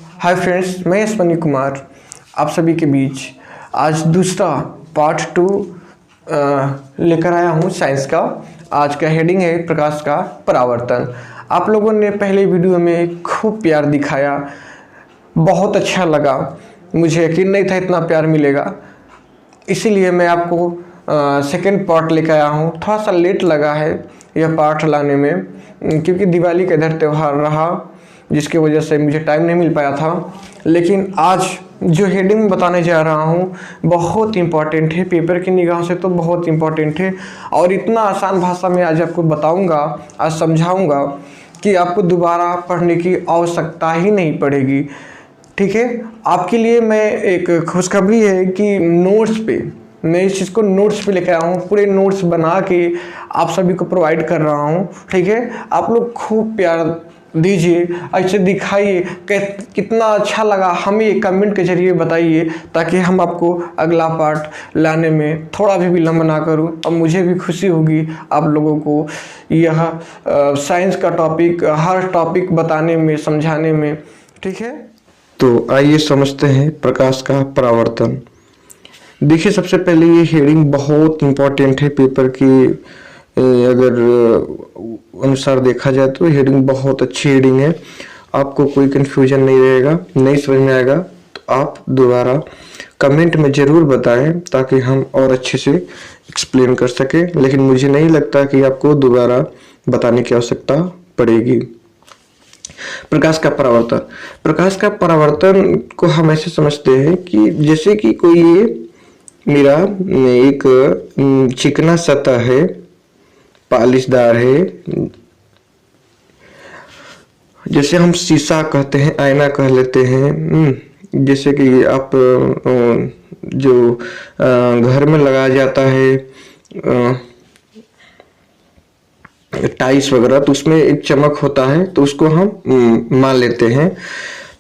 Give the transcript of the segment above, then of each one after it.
Hi friends, मैं यशवनी कुमार आप सभी के बीच आज दूसरा पार्ट 2 लेकर आया हूँ साइंस का। आज का हेडिंग है प्रकाश का परावर्तन। आप लोगों ने पहले वीडियो में खूब प्यार दिखाया, बहुत अच्छा लगा। मुझे यकीन नहीं था इतना प्यार मिलेगा, इसीलिए मैं आपको सेकंड पार्ट लेकर आया हूँ। थोड़ा सा लेट लगा है यह पार्ट लाने में, क्योंकि दिवाली का इधर त्यौहार रहा, जिसकी वजह से मुझे टाइम नहीं मिल पाया था। लेकिन आज जो हेडिंग बताने जा रहा हूँ बहुत इम्पॉर्टेंट है, पेपर की निगाह से तो बहुत इम्पॉर्टेंट है। और इतना आसान भाषा में आज आपको बताऊँगा, आज समझाऊँगा कि आपको दोबारा पढ़ने की आवश्यकता ही नहीं पड़ेगी। ठीक है, आपके लिए मैं एक खुशखबरी है कि नोट्स पे मैं इस चीज़ को नोट्स पे लेकर आया हूँ। पूरे नोट्स बना के आप सभी को प्रोवाइड कर रहा हूँ। ठीक है, आप लोग खूब प्यार दीजिए, ऐसे दिखाइए कितना अच्छा लगा, हमें एक कमेंट के जरिए बताइए, ताकि हम आपको अगला पार्ट लाने में थोड़ा भी विलम्ब ना करूं। और मुझे भी खुशी होगी आप लोगों को यह साइंस का टॉपिक, हर टॉपिक बताने में, समझाने में। ठीक है, तो आइए समझते हैं प्रकाश का परावर्तन। देखिए, सबसे पहले ये हेडिंग बहुत इम्पोर्टेंट है पेपर की। अगर अनुसार देखा जाए तो हेडिंग बहुत अच्छी हेडिंग है, आपको कोई कंफ्यूजन नहीं रहेगा। नहीं समझ में आएगा तो आप दोबारा कमेंट में ज़रूर बताएं, ताकि हम और अच्छे से एक्सप्लेन कर सकें। लेकिन मुझे नहीं लगता कि आपको दोबारा बताने की आवश्यकता पड़ेगी। प्रकाश का परावर्तन। प्रकाश का परावर्तन को हम ऐसे समझते हैं कि जैसे कि कोई ये मेरा एक चिकना सतह है, पालिशदार है, जैसे हम शीशा कहते हैं, आईना कह लेते हैं। जैसे कि आप जो घर में लगाया जाता है टाइल्स वगैरह, तो उसमें एक चमक होता है, तो उसको हम मान लेते हैं।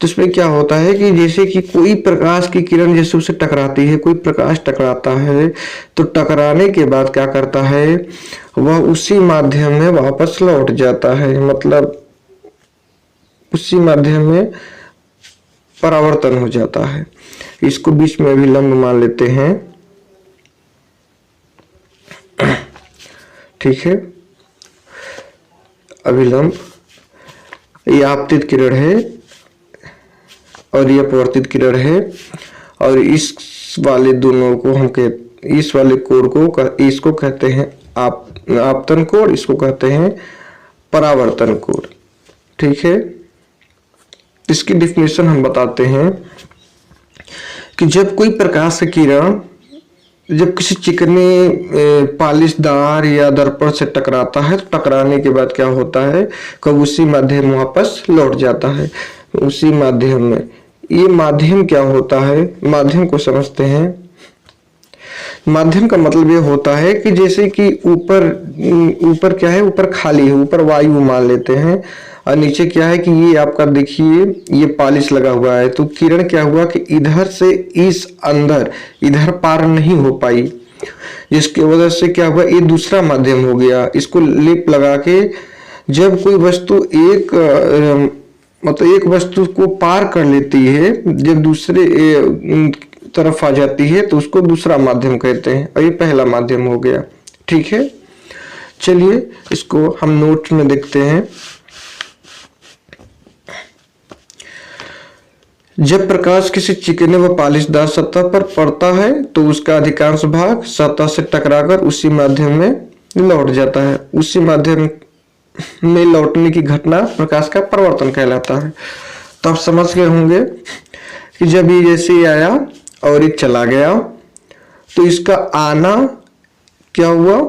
तो इसमें क्या होता है कि जैसे कि कोई प्रकाश की किरण जैसे उससे टकराती है, कोई प्रकाश टकराता है, तो टकराने के बाद क्या करता है, वह उसी माध्यम में वापस लौट जाता है। मतलब उसी माध्यम में परावर्तन हो जाता है। इसको बीच में अभिलंब मान लेते हैं। ठीक है, अभिलंब ये आपतित किरण है और ये अपवर्तित किरण है। और इस वाले दोनों को हम इस वाले कोण को इसको कहते हैं आपतन कोण, इसको कहते हैं परावर्तन कोण। ठीक है, इसकी डिफिनेशन हम बताते हैं कि जब कोई प्रकाश की किरण जब किसी चिकने पालिशदार या दर्पण से टकराता है, तो टकराने के बाद क्या होता है, कब उसी माध्यम में वापस लौट जाता है। उसी माध्यम में, ये माध्यम क्या होता है, माध्यम को समझते हैं। माध्यम का मतलब ये होता है कि जैसे कि ऊपर क्या है, ऊपर खाली है, ऊपर वायु मान लेते हैं, और नीचे क्या है कि ये आपका देखिए ये पॉलिश लगा हुआ है। तो किरण क्या हुआ कि इधर से इस अंदर इधर पार नहीं हो पाई, जिसकी वजह से क्या हुआ, ये दूसरा माध्यम हो गया। इसको लेप लगा के जब कोई वस्तु एक वस्तु को पार कर लेती है, जब दूसरे तरफ आ जाती है, तो उसको दूसरा माध्यम कहते हैं, और ये पहला माध्यम हो गया। ठीक है, चलिए इसको हम नोट में देखते हैं। जब प्रकाश किसी चिकने व पालिशदार सतह पर पड़ता है, तो उसका अधिकांश भाग सतह से टकराकर उसी माध्यम में लौट जाता है। उसी माध्यम में लौटने की घटना प्रकाश का परावर्तन कहलाता है। तो आप समझ गए होंगे कि जब ये जैसे आया और ये चला गया, तो इसका आना क्या हुआ,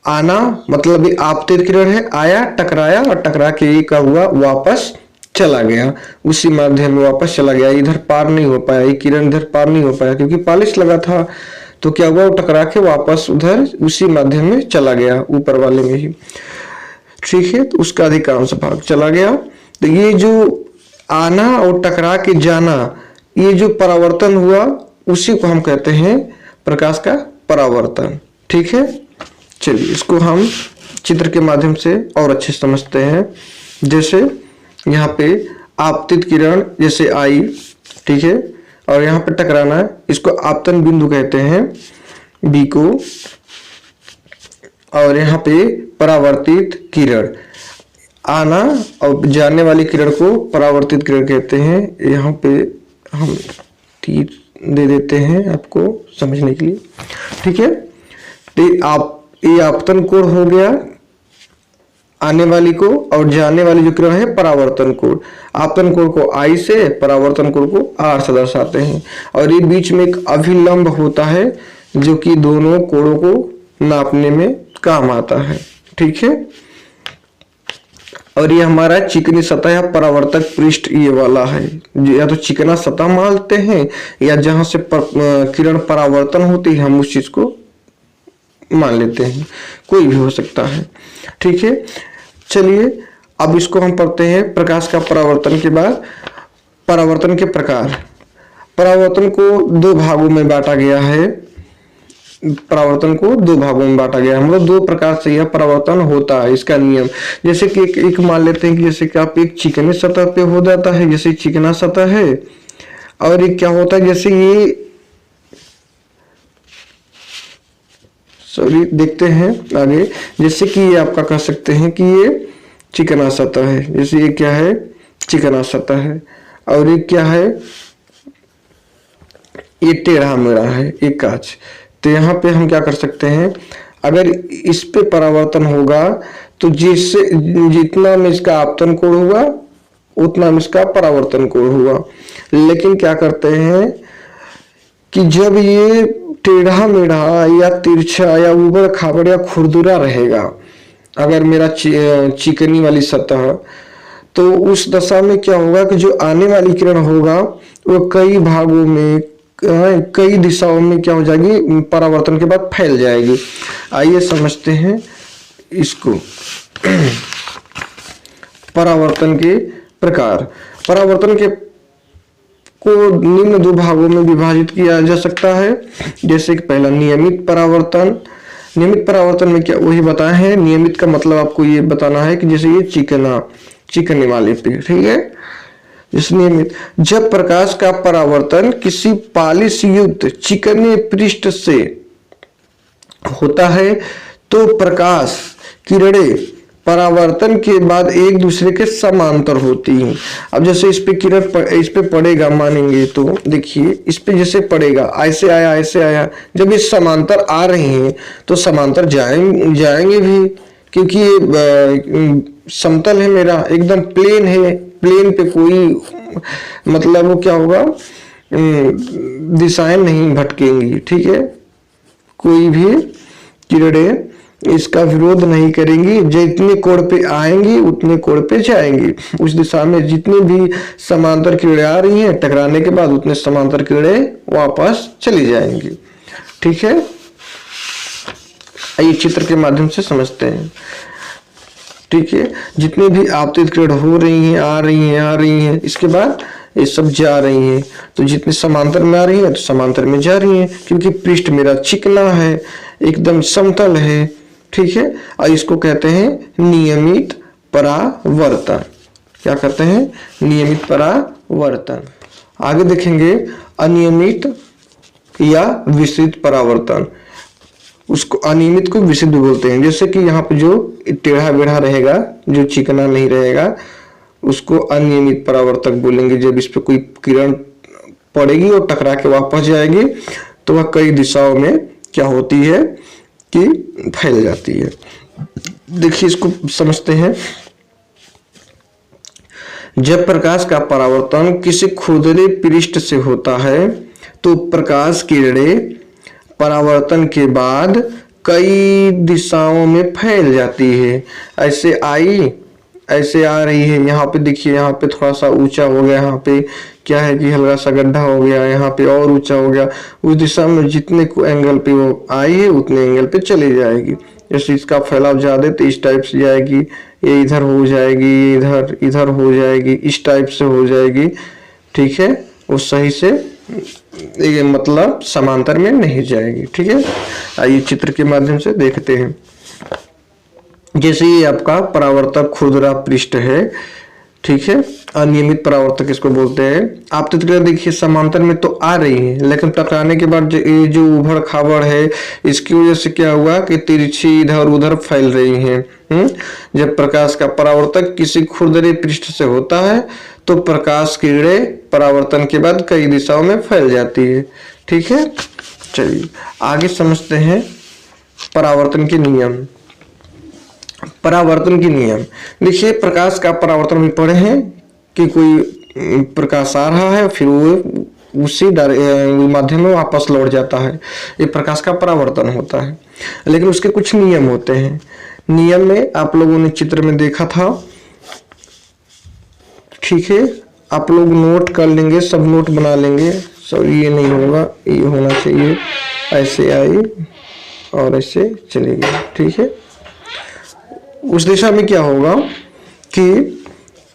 आना मतलब ये आपतित किरण है, आया, टकराया, और टकरा के ये क्या हुआ, वापस चला गया, उसी माध्यम में वापस चला गया। इधर पार नहीं हो पाया, ये किरण इधर पार नहीं हो पाया, क्योंकि पॉलिश लगा था। तो क्या हुआ, वो टकरा के वापस उधर उसी माध्यम में चला गया, ऊपर वाले में ही। ठीक है, तो उसका अधिकांश भाग चला गया। तो ये जो आना और टकरा के जाना, ये जो परावर्तन हुआ, उसी को हम कहते हैं प्रकाश का परावर्तन। ठीक है, चलिए इसको हम चित्र के माध्यम से और अच्छे समझते हैं। जैसे यहाँ पे आपतित किरण जैसे आई, ठीक है, और यहाँ पे टकराना है, इसको आपतन बिंदु कहते हैं बी को। और यहाँ पे परावर्तित किरण आना और जाने वाली किरण को परावर्तित किरण कहते हैं। यहाँ पे हम तीर दे देते हैं आपको समझने के लिए, ठीक है। तो ये आपतन कोण हो गया आने वाली को, और जाने वाली जो किरण है परावर्तन कोण। आपतन कोण को आई से, परावर्तन कोण को आर से दर्शाते हैं। और ये बीच में एक अभिलंब होता है जो कि दोनों कोणों को नापने में काम आता है, ठीक है। और ये हमारा चिकनी सतह या परावर्तक पृष्ठ ये वाला है, या तो चिकना सतह मानते हैं या जहां से किरण परावर्तन होती है हम उस चीज को मान लेते हैं, कोई भी हो सकता है, ठीक है। चलिए अब इसको हम पढ़ते हैं। प्रकाश का परावर्तन के बाद परावर्तन के प्रकार। परावर्तन को दो भागों में बांटा गया है। परावर्तन को दो भागों में बांटा गया है, मतलब दो प्रकार से यह परावर्तन होता है। इसका नियम जैसे कि एक मान लेते हैं कि जैसे कि आप एक चिकनी सतह पे हो जाता है, जैसे चिकना सतह है, और एक क्या होता है जैसे ये, सॉरी देखते हैं आगे, जैसे कि ये आपका कह सकते हैं कि ये चिकना सतह है, जैसे ये क्या है चिकना सतह है, और ये क्या है ये टेढ़ा मेढ़ा है एक कांच। तो यहाँ पे हम क्या कर सकते हैं, अगर इस पे परावर्तन होगा तो जिससे जितना में इसका आपतन कोण हुआ उतना में इसका परावर्तन कोण हुआ। लेकिन क्या करते हैं कि जब ये टेढ़ा मेढ़ा या तिरछा या उबड़ खाबड़ या खुरदुरा रहेगा, अगर मेरा चिकनी वाली सतह, तो उस दशा में क्या होगा कि जो आने वाली किरण होगा वो कई भागों में कई दिशाओं में क्या हो जाएगी, परावर्तन के बाद फैल जाएगी। आइए समझते हैं इसको। परावर्तन के प्रकार। परावर्तन के को निम्न दो भागों में विभाजित किया जा सकता है। जैसे कि पहला नियमित परावर्तन। नियमित परावर्तन में क्या वही बताया है, नियमित का मतलब आपको ये बताना है कि जैसे ये चिकने वाले पे, ठीक है। इस नियमित जब प्रकाश का परावर्तन किसी पालिश युक्त चिकने पृष्ठ से होता है तो प्रकाश किरणें परावर्तन के बाद एक दूसरे के समांतर होती हैं। अब जैसे इस पे किरण इस पे पड़ेगा मानेंगे, तो देखिए इस पे जैसे पड़ेगा, ऐसे आया, जब ये समांतर आ रहे हैं तो समांतर जाएंगे भी, क्योंकि ये समतल है, मेरा एकदम प्लेन है, प्लेन पे कोई मतलब वो क्या होगा, दिशाएं नहीं भटकेंगी, ठीक है। कोई भी किरणें इसका विरोध नहीं करेंगी, जितने कोण पे आएंगी उतने कोण पे जाएंगी। उस दिशा में जितनी भी समांतर किरणें आ रही हैं टकराने के बाद उतने समांतर किरणें वापस चली जाएंगी, ठीक है। आइए चित्र के माध्यम से समझते हैं, ठीक है। जितनी भी आपतित किरण हो रही हैं, आ रही हैं, इसके बाद ये सब जा रही हैं, तो जितने समांतर में आ रही हैं तो समांतर में जा रही हैं, क्योंकि पृष्ठ मेरा चिकना है, एकदम समतल है, ठीक है। और इसको कहते हैं नियमित परावर्तन। क्या कहते हैं, नियमित परावर्तन। आगे देखेंगे अनियमित या विस्तृत परावर्तन। उसको अनियमित को विस्तृत बोलते हैं। जैसे कि यहाँ पे जो टेढ़ा बेढ़ा रहेगा, जो चिकना नहीं रहेगा, उसको अनियमित परावर्तक बोलेंगे। जब इस पे कोई किरण पड़ेगी और टकरा के वापस जाएगी तो वह कई दिशाओं में क्या होती है कि फैल जाती है। देखिए इसको समझते हैं। जब प्रकाश का परावर्तन किसी खुरदरे पृष्ठ से होता है तो प्रकाश किरणें परावर्तन के बाद कई दिशाओं में फैल जाती है। ऐसे आ रही है, यहाँ पे देखिए, यहाँ पे थोड़ा सा ऊंचा हो गया, यहाँ पे क्या है कि हल्का सा गड्ढा हो गया, यहाँ पे और ऊंचा हो गया। उस दिशा में जितने एंगल पे वो आई है उतने एंगल पे चली जाएगी। जैसे इसका फैलाव ज्यादा तो इस टाइप से जाएगी, ये इधर हो जाएगी, ये इधर हो जाएगी, इस टाइप से हो जाएगी, ठीक है। वो सही से ये मतलब समांतर में नहीं जाएगी, ठीक है। आइए चित्र के माध्यम से देखते हैं। जैसे ये आपका परावर्तक खुरदरा पृष्ठ है, ठीक है, अनियमित परावर्तक इसको बोलते हैं। आपतित किरण देखिए समांतर में तो आ रही है, लेकिन टकराने के बाद ये जो उभड़ खाबड़ है, इसकी वजह से क्या हुआ कि तिरछी इधर उधर फैल रही हैं। जब प्रकाश का परावर्तक किसी खुरदरे पृष्ठ से होता है तो प्रकाश किरणें परावर्तन के बाद कई दिशाओं में फैल जाती है। ठीक है, चलिए आगे समझते हैं परावर्तन के नियम। परावर्तन के नियम देखिए, प्रकाश का परावर्तन भी पढ़े हैं कि कोई प्रकाश आ रहा है फिर वो उसी माध्यम में वापस लौट जाता है, ये प्रकाश का परावर्तन होता है। लेकिन उसके कुछ नियम होते हैं। नियम में आप लोगों ने चित्र में देखा था, ठीक है, आप लोग नोट कर लेंगे, सब नोट बना लेंगे। सब ये नहीं होगा, ये होना चाहिए, ऐसे आई और ऐसे चलेगी। ठीक है, उस दिशा में क्या होगा कि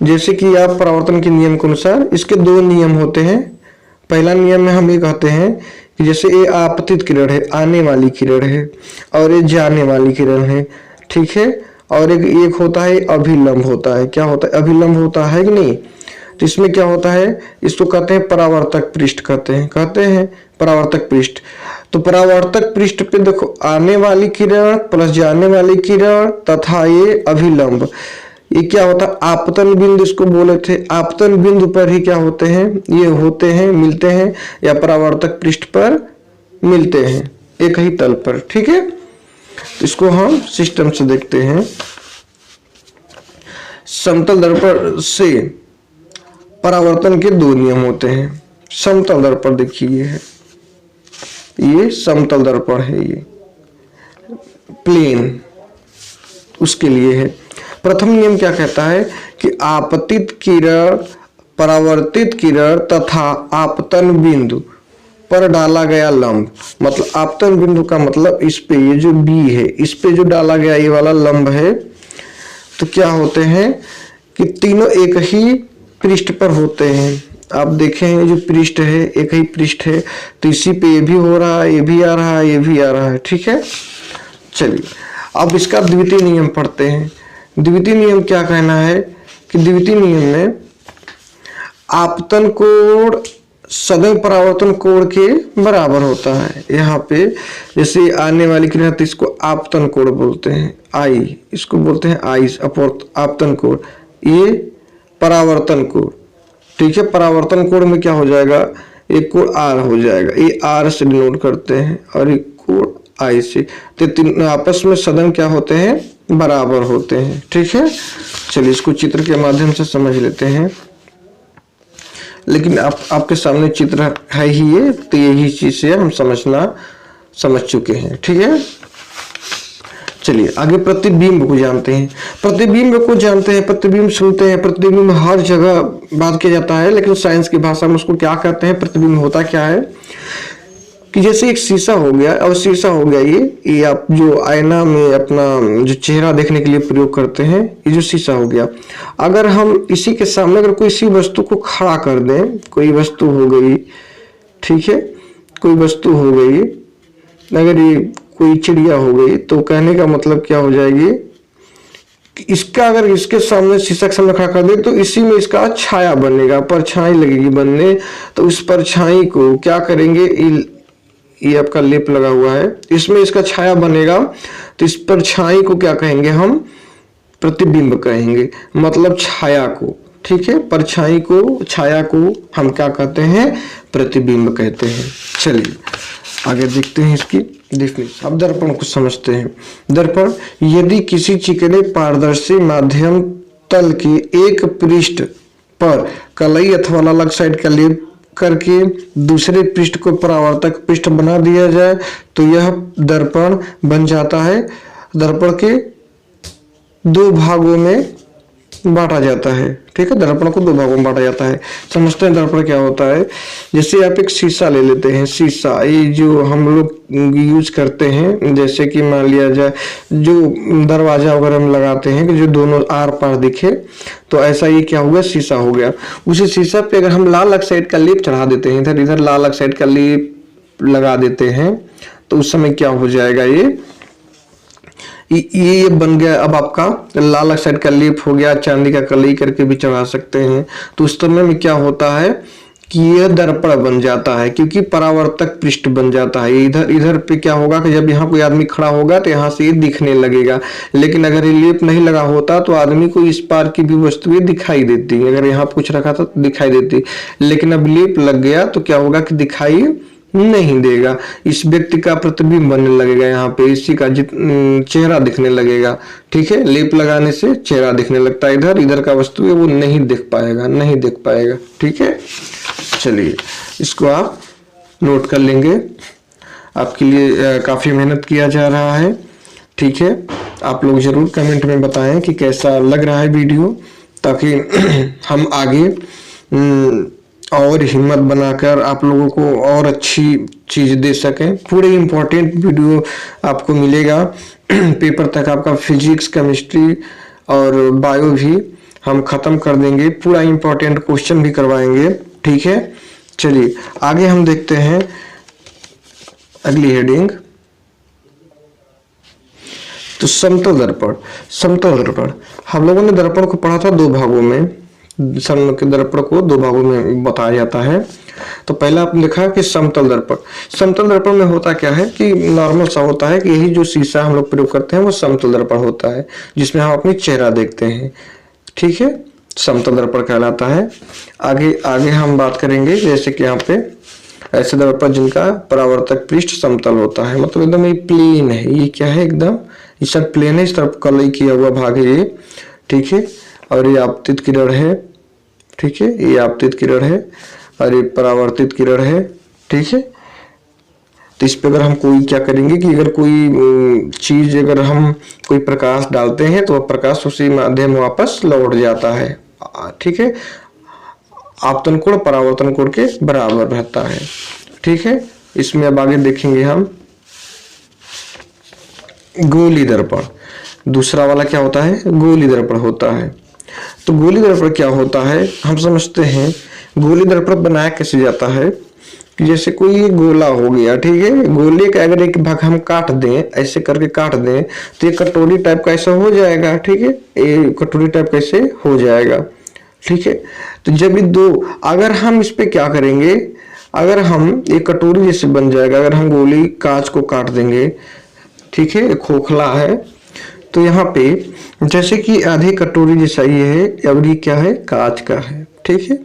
जैसे कि आप परावर्तन के नियम के अनुसार, इसके दो नियम होते हैं। पहला नियम में हम ये कहते हैं कि जैसे ये आपतित किरण है, आने वाली किरण है, और ये जाने वाली किरण है। ठीक है, और एक होता है अभिलंब होता है। क्या होता है? अभिलंब होता है कि नहीं? तो इसमें क्या होता है, इसको कहते हैं परावर्तक पृष्ठ, कहते हैं परावर्तक पृष्ठ। तो परावर्तक पृष्ठ पे देखो, आने वाली किरण प्लस जाने वाली किरण तथा ये अभिलंब, ये क्या होता है? आपतन बिंदु इसको बोले थे। आपतन बिंदु पर ही क्या होते हैं, ये होते हैं, मिलते हैं, या परावर्तक पृष्ठ पर मिलते हैं, एक ही तल पर। ठीक है, तो इसको हम सिस्टम से देखते हैं। समतल दर्पण से परावर्तन के दो नियम होते हैं। समतल दर्पण देखिए, ये समतल दर्पण है, ये प्लेन उसके लिए है। प्रथम नियम क्या कहता है कि आपतित किरण, परावर्तित किरण तथा आपतन बिंदु पर डाला गया लंब, मतलब आपतन बिंदु का मतलब इस पे, ये जो बी है, इस पे जो डाला गया ये वाला लंब है, तो क्या होते हैं कि तीनों एक ही पृष्ठ पर होते हैं। आप देखें ये जो पृष्ठ है एक ही पृष्ठ है, तो इसी पे ये भी हो रहा है, ये भी आ रहा है, ये भी आ रहा है। ठीक है, चलिए अब इसका द्वितीय नियम पढ़ते हैं। द्वितीय नियम क्या कहना है कि द्वितीय नियम में आपतन कोण सदैव परावर्तन कोण के बराबर होता है। यहाँ पे जैसे आने वाली किरण, तो इसको आपतन कोण बोलते हैं, आई, इसको बोलते हैं आई आपतन कोण, ये परावर्तन कोण। ठीक है, परावर्तन कोण में क्या हो जाएगा, एक कोण आर हो जाएगा, ये आर से डिनोट करते हैं, और एक कोण आई से। तो तीन आपस में सदैव क्या होते हैं, बराबर होते हैं। ठीक है, चलिए इसको चित्र के माध्यम से समझ लेते हैं। लेकिन आपके सामने चित्र है ही ये, तो यही चीज से हम समझ चुके हैं। ठीक है, चलिए आगे प्रतिबिंब को जानते हैं। प्रतिबिंब सुनते हैं, प्रतिबिंब हर जगह बात किया जाता है, लेकिन साइंस की भाषा में उसको क्या कहते हैं, प्रतिबिंब होता क्या है कि जैसे एक शीशा हो गया, और शीशा हो गया ये आप जो आईना में अपना जो चेहरा देखने के लिए प्रयोग करते हैं, ये जो शीशा हो गया, अगर हम इसी के सामने अगर कोई सी वस्तु को खड़ा कर दें, कोई वस्तु हो गई, ठीक है, कोई वस्तु हो गई, अगर ये कोई चिड़िया हो गई, तो कहने का मतलब क्या हो जाएगी कि इसका अगर इसके सामने शीशा के सामने खड़ा कर दे तो इसी में इसका छाया बनेगा, परछाई लगेगी बनने। तो उस परछाई को क्या करेंगे, ये आपका लेप लगा हुआ है, इसमें इसका छाया बनेगा, तो इस परछाई को क्या कहेंगे हम, प्रतिबिंब कहेंगे, मतलब छाया को। ठीक है, परछाई को, छाया को हम क्या कहते हैं, प्रतिबिंब कहते हैं। चलिए आगे देखते हैं इसकी डेफिनेशन। अब दर्पण को समझते हैं। दर्पण यदि किसी चिकने पारदर्शी माध्यम तल के एक पृष्ठ पर कलई अथवा अलग साइड का लेप करके दूसरे पृष्ठ को परावर्तक पृष्ठ बना दिया जाए तो यह दर्पण बन जाता है। दर्पण के दो भागों में बांटा जाता है। ठीक है, दर्पण को दो भागों में बांटा जाता है। समझते हैं दर्पण क्या होता है। जैसे आप एक शीशा ले लेते हैं, शीशा ये जो हम लोग यूज करते हैं, जैसे कि मान लिया जाए जो दरवाजा वगैरह हम लगाते हैं कि जो दोनों आर पार दिखे, तो ऐसा ये क्या हुआ, शीशा हो गया। उसी शीशा पे अगर हम लाल ऑक्साइड का लेप चढ़ा देते हैं, इधर इधर लाल ऑक्साइड का लेप लगा देते हैं, तो उस समय क्या हो जाएगा, ये बन गया अब आपका लाल ऑक्साइड का लेप हो गया, चांदी का कलई करके भी चढ़ा सकते हैं। तो उस समय में क्या होता है कि यह दर्पण बन जाता है, क्योंकि परावर्तक पृष्ठ बन जाता है। इधर इधर पे क्या होगा कि जब यहाँ कोई आदमी खड़ा होगा तो यहाँ से ये दिखने लगेगा, लेकिन अगर ये लेप नहीं लगा होता तो आदमी को इस पार की भी वस्तुएं दिखाई देती। अगर यहाँ कुछ रखा था तो दिखाई देती, लेकिन अब लेप लग गया तो क्या होगा कि दिखाई नहीं देगा। इस व्यक्ति का प्रतिबिंब बनने लगेगा, यहाँ पे इसी का चेहरा दिखने लगेगा। ठीक है, लेप लगाने से चेहरा दिखने लगता है। इधर इधर का वस्तु है वो नहीं दिख पाएगा, नहीं दिख पाएगा। ठीक है, चलिए इसको आप नोट कर लेंगे। आपके लिए काफी मेहनत किया जा रहा है। ठीक है, आप लोग जरूर कमेंट में बताएं कि कैसा लग रहा है वीडियो, ताकि हम आगे और हिम्मत बनाकर आप लोगों को और अच्छी चीज दे सकें। पूरे इम्पोर्टेंट वीडियो आपको मिलेगा पेपर तक। आपका फिजिक्स, केमिस्ट्री और बायो भी हम खत्म कर देंगे, पूरा इम्पोर्टेंट क्वेश्चन भी करवाएंगे। ठीक है, चलिए आगे हम देखते हैं अगली हेडिंग। तो समतल दर्पण। समतल दर्पण हम लोगों ने दर्पण को पढ़ा था दो भागों में। दर्पण को दो भागों में बताया जाता है। तो पहला आपने देखा कि समतल दर्पण। समतल दर्पण में होता क्या है कि नॉर्मल सा होता है कि यही जो शीशा हम लोग प्रयोग करते हैं वो समतल दर्पण होता है, जिसमें हम अपनी चेहरा देखते हैं। ठीक है, समतल दर्पण कहलाता है। आगे आगे हम बात करेंगे, जैसे कि यहाँ पे ऐसे दर्पण जिनका परावर्तक पृष्ठ समतल होता है, मतलब एकदम ये प्लेन है। ये क्या है, एकदम इस सब प्लेन है, इस तरफ कलई किया हुआ भाग है ये। ठीक है, और ये आपतित किरण है। ठीक है, ये आपतित किरण है और ये परावर्तित किरण है। ठीक है, तो इस पे अगर हम कोई क्या करेंगे कि अगर कोई चीज, अगर हम कोई प्रकाश डालते हैं तो वह प्रकाश उसी माध्यम में वापस लौट जाता है। ठीक है, आपतन कोण परावर्तन कोण के बराबर रहता है। ठीक है, इसमें अब आगे देखेंगे हम गोली दर्पण। दूसरा वाला क्या होता है, गोली दर्पण होता है। तो गोली दर्पण क्या होता है हम समझते हैं। गोली दर्पण बनाया कैसे जाता है कि जैसे कोई गोला हो गया, ठीक है, गोले का अगर एक भाग हम काट दें, ऐसे करके काट दें तो ये कटोरी टाइप का ऐसा हो जाएगा। ठीक है, ये कटोरी टाइप कैसे हो जाएगा। ठीक है, तो जब ये दो, अगर हम इस पे क्या करेंगे, अगर हम एक कटोरी जैसे बन जाएगा, अगर हम गोली कांच को काट देंगे, ठीक है, खोखला है, तो यहाँ पे जैसे कि आधी कटोरी जैसा ये है, और ये क्या है, कांच का है। ठीक है,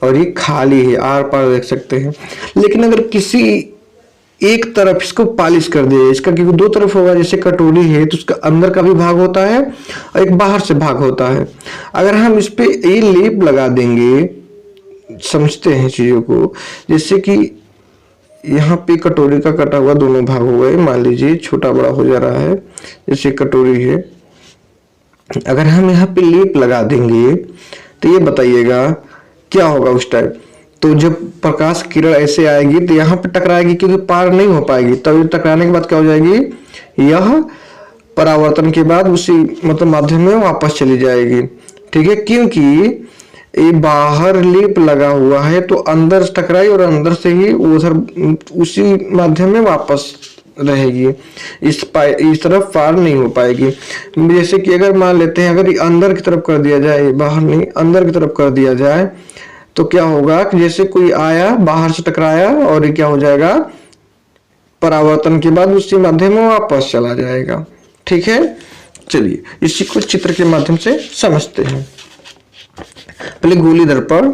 और ये खाली है, आर पार देख सकते हैं। लेकिन अगर किसी एक तरफ इसको पॉलिश कर दिया, इसका क्योंकि दो तरफ होगा, जैसे कटोरी है तो उसका अंदर का भी भाग होता है और एक बाहर से भाग होता है। अगर हम इस पे ये लेप लगा देंगे, समझते हैं चीजों को, जैसे कि यहाँ पे कटोरी का कटा हुआ दोनों भाग हो गए, मान लीजिए छोटा बड़ा हो जा रहा है, जैसे कटोरी है, अगर हम यहाँ पे लेप लगा देंगे तो ये बताइएगा क्या होगा उस टाइम। तो जब प्रकाश किरण ऐसे आएगी तो यहाँ पे टकराएगी, क्योंकि पार नहीं हो पाएगी, तब टकराने के बाद क्या हो जाएगी, यह परावर्तन के बाद उसी मतलब माध्यम में वापस चली जाएगी। ठीक है, क्योंकि ये बाहर लेप लगा हुआ है तो अंदर टकराई और अंदर से ही उधर उसी माध्यम में वापस रहेगी, इस तरफ पार नहीं हो पाएगी। जैसे कि अगर मान लेते हैं, अगर अंदर की तरफ कर दिया जाए, बाहर नहीं अंदर की तरफ कर दिया जाए, तो क्या होगा कि जैसे कोई आया बाहर से टकराया और ये क्या हो जाएगा, परावर्तन के बाद उसी माध्यम में वापस चला जाएगा। ठीक है, चलिए इसी को चित्र के माध्यम से समझते हैं। पहले गोली दर्पण।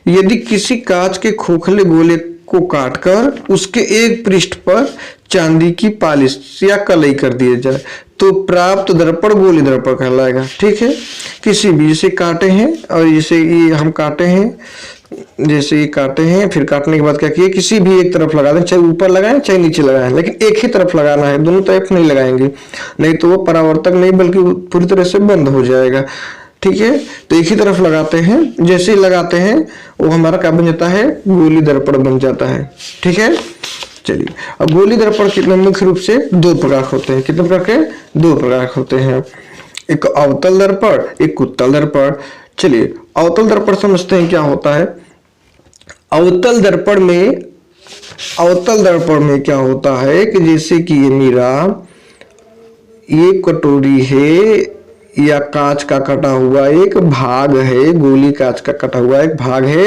यदि किसी कांच के खोखले गोले को काटकर उसके एक पृष्ठ पर चांदी की पॉलिश या कलई कर दिए जाए तो प्राप्त दर्पण गोली दर्पण कहलाएगा। ठीक है, किसी भी, जैसे काटे हैं और जैसे ये हम काटे हैं, जैसे ये काटे हैं, फिर काटने के बाद क्या किए, किसी भी एक तरफ लगा दें, चाहे ऊपर लगाएं चाहे नीचे लगाएं, लेकिन एक ही तरफ लगाना है, दोनों तरफ नहीं लगाएंगे, नहीं तो वो परावर्तक नहीं बल्कि पूरी तरह से बंद हो जाएगा। ठीक है, तो एक ही तरफ लगाते हैं, जैसे ही लगाते हैं वो हमारा क्या बन जाता है, गोली दर्पण बन जाता है। ठीक है, चलिए अब गोली दर्पण कितने मुख्य रूप से दो प्रकार होते हैं। कितने प्रकार के, दो प्रकार होते हैं, एक अवतल दर्पण, एक उत्तल दर्पण। चलिए अवतल दर्पण समझते हैं क्या होता है। अवतल दर्पण में क्या होता है कि जैसे कि ये मेरा ये कटोरी है या कांच का कटा हुआ एक भाग है, गोली कांच का कटा हुआ एक भाग है।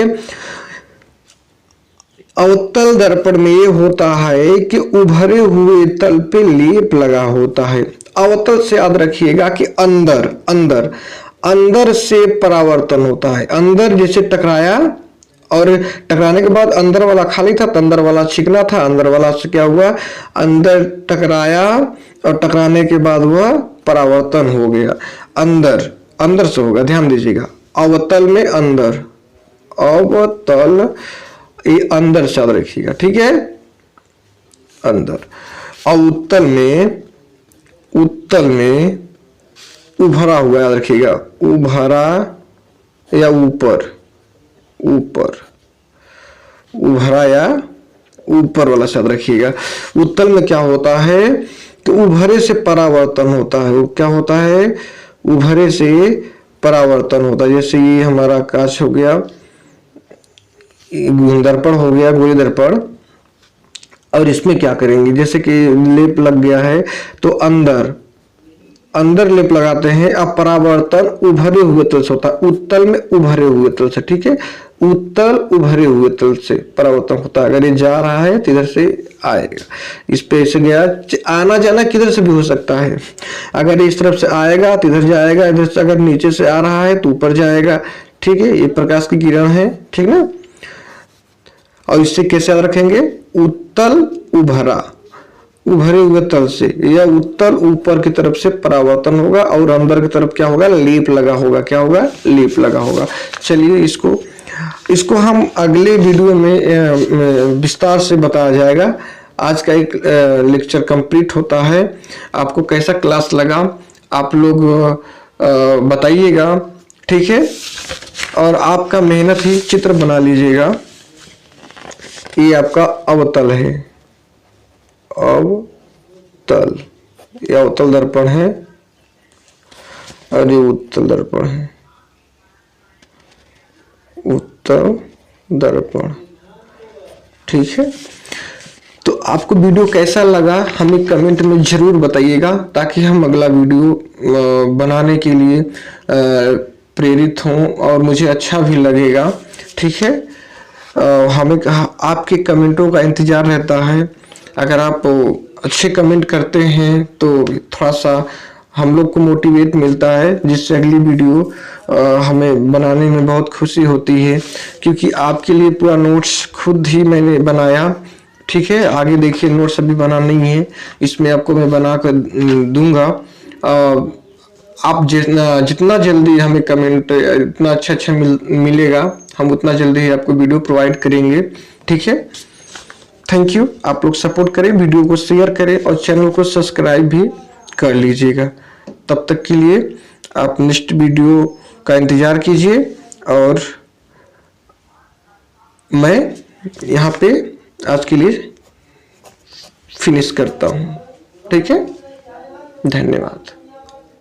अवतल दर्पण में ये होता है कि उभरे हुए तल पे लेप लगा होता है। अवतल से याद रखिएगा कि अंदर अंदर अंदर से परावर्तन होता है। अंदर जैसे टकराया और टकराने के बाद अंदर वाला खाली था तो अंदर वाला चिकना था, अंदर वाला से क्या हुआ, अंदर टकराया और टकराने के बाद वह परावर्तन हो गया। अंदर अंदर से होगा, ध्यान दीजिएगा। अवतल में अंदर, अवतल ये अंदर से याद रखिएगा, ठीक है, अंदर। और उत्तल में उभरा हुआ याद रखिएगा, उभरा या ऊपर, ऊपर उभरा या ऊपर वाला से याद रखिएगा। उत्तल में क्या होता है कि उभरे से परावर्तन होता है। वो क्या होता है, उभरे से परावर्तन होता है। जैसे ये हमारा कांच हो गया, दर्पण हो गया, गोली दर्पण, और इसमें क्या करेंगे, जैसे कि लेप लग गया है तो अंदर अंदर लेप लगाते हैं। अब परावर्तन उभरे हुए तल से होता है, उत्तल में उभरे हुए तल से, ठीक है, उत्तल उभरे हुए तल से परावर्तन होता है। अगर ये जा रहा है तो इधर से आएगा, इस पे से गया, आना जाना किधर से भी हो सकता है। अगर इस तरफ से आएगा तो इधर जाएगा, इधर से अगर नीचे से आ रहा है तो ऊपर जाएगा, ठीक है, ये प्रकाश की किरण है, ठीक ना। और इससे कैसे याद रखेंगे, उत्तल उभरा, उभरे हुए तल से, या उत्तल ऊपर की तरफ से परावर्तन होगा और अंदर की तरफ क्या होगा, लेप लगा होगा। क्या होगा, लेप लगा होगा। चलिए इसको हम अगले वीडियो में विस्तार से बताया जाएगा। आज का एक लेक्चर कंप्लीट होता है। आपको कैसा क्लास लगा आप लोग बताइएगा, ठीक है। और आपका मेहनत ही चित्र बना लीजिएगा। ये आपका अवतल है, अवतल, ये अवतल दर्पण है और ये उत्तल दर्पण है, उत्तल दर्पण, ठीक है। तो आपको वीडियो कैसा लगा हमें कमेंट में जरूर बताइएगा, ताकि हम अगला वीडियो बनाने के लिए प्रेरित हों और मुझे अच्छा भी लगेगा, ठीक है। हमें आपके कमेंटों का इंतजार रहता है। अगर आप अच्छे कमेंट करते हैं तो थोड़ा सा हम लोग को मोटिवेट मिलता है, जिससे अगली वीडियो हमें बनाने में बहुत खुशी होती है। क्योंकि आपके लिए पूरा नोट्स खुद ही मैंने बनाया, ठीक है। आगे देखिए नोट्स अभी बना नहीं है, इसमें आपको मैं बना कर दूंगा। आप जितना जल्दी हमें कमेंट इतना अच्छा मिलेगा, हम उतना जल्दी ही आपको वीडियो प्रोवाइड करेंगे, ठीक है। Thank you. आप लोग सपोर्ट करें, वीडियो को शेयर करें और चैनल को सब्सक्राइब भी कर लीजिएगा। तब तक के लिए आप नेक्स्ट वीडियो का इंतजार कीजिए और मैं यहाँ पे आज के लिए फिनिश करता हूँ, ठीक है। धन्यवाद।